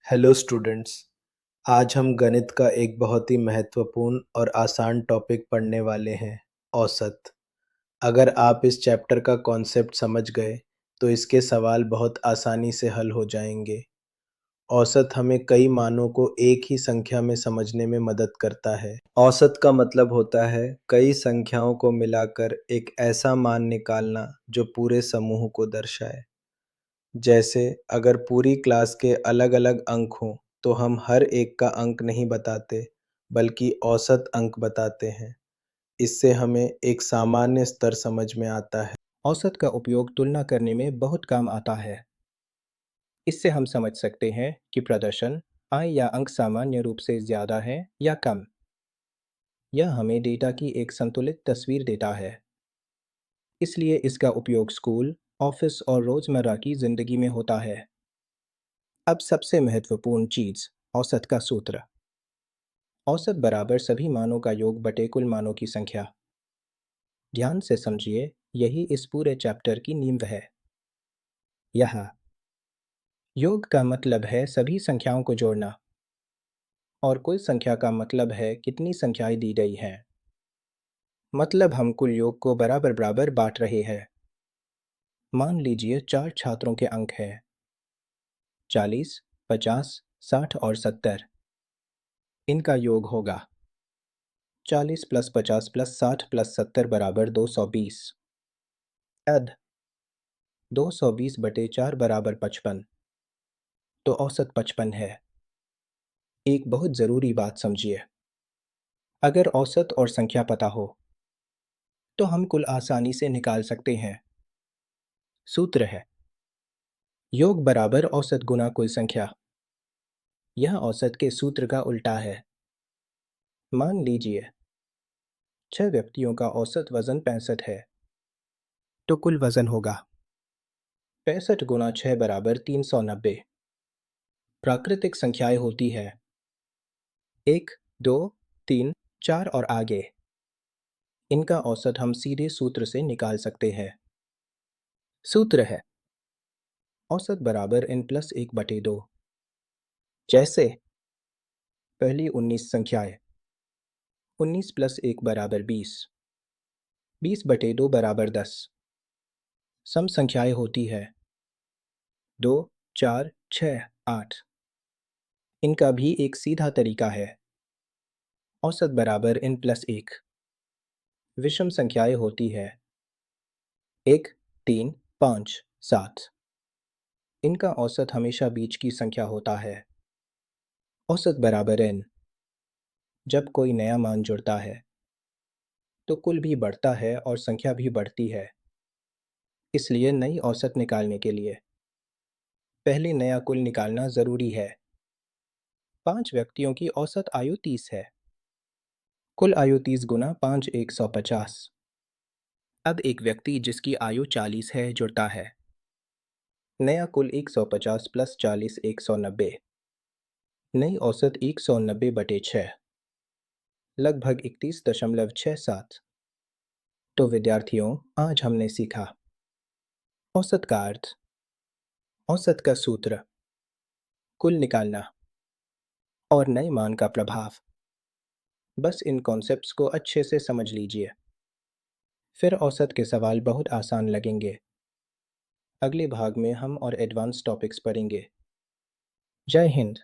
Hello students. आज हम गणित का एक बहुत ही महत्वपूर्ण और आसान टॉपिक पढ़ने वाले हैं, औसत। अगर आप इस चैप्टर का कॉन्सेप्ट समझ गए तो इसके सवाल बहुत आसानी से हल हो जाएंगे। औसत हमें कई मानों को एक ही संख्या में समझने में मदद करता है। औसत का मतलब होता है कई संख्याओं को मिलाकर एक ऐसा मान निकालना जो पूरे समूह को दर्शाए। जैसे अगर पूरी क्लास के अलग-अलग अंक हों, तो हम हर एक का अंक नहीं बताते, बल्कि औसत अंक बताते हैं। इससे हमें एक सामान्य स्तर समझ में आता है। औसत का उपयोग तुलना करने में बहुत काम आता है। इससे हम समझ सकते हैं कि प्रदर्शन, आय या अंक सामान्य रूप से ज़्यादा है या कम। यह हमें डेटा की एक संतुलित तस्वीर देता है। इसलिए इसका उपयोग स्कूल, ऑफिस और रोज़मर्रा की ज़िंदगी में होता है। अब सबसे महत्वपूर्ण चीज़, औसत का सूत्र। औसत बराबर सभी मानों का योग बटे कुल मानों की संख्या। ध्यान से समझिए, यही इस पूरे चैप्टर की नींव है। यहाँ योग का मतलब है सभी संख्याओं को जोड़ना, और कुल संख्या का मतलब है कितनी संख्याएं दी गई हैं। मतलब हम कुल योग को बराबर बराबर बांट रहे हैं। मान लीजिए 4 छात्रों के अंक हैं 40, 50, 60 और 70। इनका योग होगा 40 प्लस 50 प्लस 60 प्लस 70 बराबर 220। अद 220 बटे 4 बराबर 55। तो औसत 55 है। एक बहुत ज़रूरी बात समझिए, अगर औसत और संख्या पता हो तो हम कुल आसानी से निकाल सकते हैं। सूत्र है योग बराबर औसत गुना कुल संख्या। यह औसत के सूत्र का उल्टा है। मान लीजिए 6 व्यक्तियों का औसत वजन 65 है, तो कुल वजन होगा 65 गुना 6 बराबर 390। प्राकृतिक संख्याएं होती है 1, 2, 3, 4 और आगे। इनका औसत हम सीधे सूत्र से निकाल सकते हैं। सूत्र है औसत बराबर n प्लस 1 बटे 2। जैसे पहली 19 संख्याएं, 19 प्लस 1 बराबर 20, 20 बटे 2 बराबर 10। सम संख्याएं होती है 2, 4, 6, 8। इनका भी एक सीधा तरीका है औसत बराबर n प्लस 1। विषम संख्याएं होती है 1, 3, 5, 7। इनका औसत हमेशा बीच की संख्या होता है औसत बराबर n। जब कोई नया मान जुड़ता है तो कुल भी बढ़ता है और संख्या भी बढ़ती है। इसलिए नई औसत निकालने के लिए पहले नया कुल निकालना ज़रूरी है। 5 व्यक्तियों की औसत आयु 30 है। कुल आयु 30 गुना 5 150। अब एक व्यक्ति जिसकी आयु 40 है जुड़ता है। नया कुल 150 प्लस 40 190। नई औसत 190 बटे 6, लगभग 31.67। तो विद्यार्थियों, आज हमने सीखा औसत का अर्थ, औसत का सूत्र, कुल निकालना और नए मान का प्रभाव। बस इन कॉन्सेप्ट्स को अच्छे से समझ लीजिए, फिर औसत के सवाल बहुत आसान लगेंगे। अगले भाग में हम और एडवांस टॉपिक्स पढ़ेंगे। जय हिंद।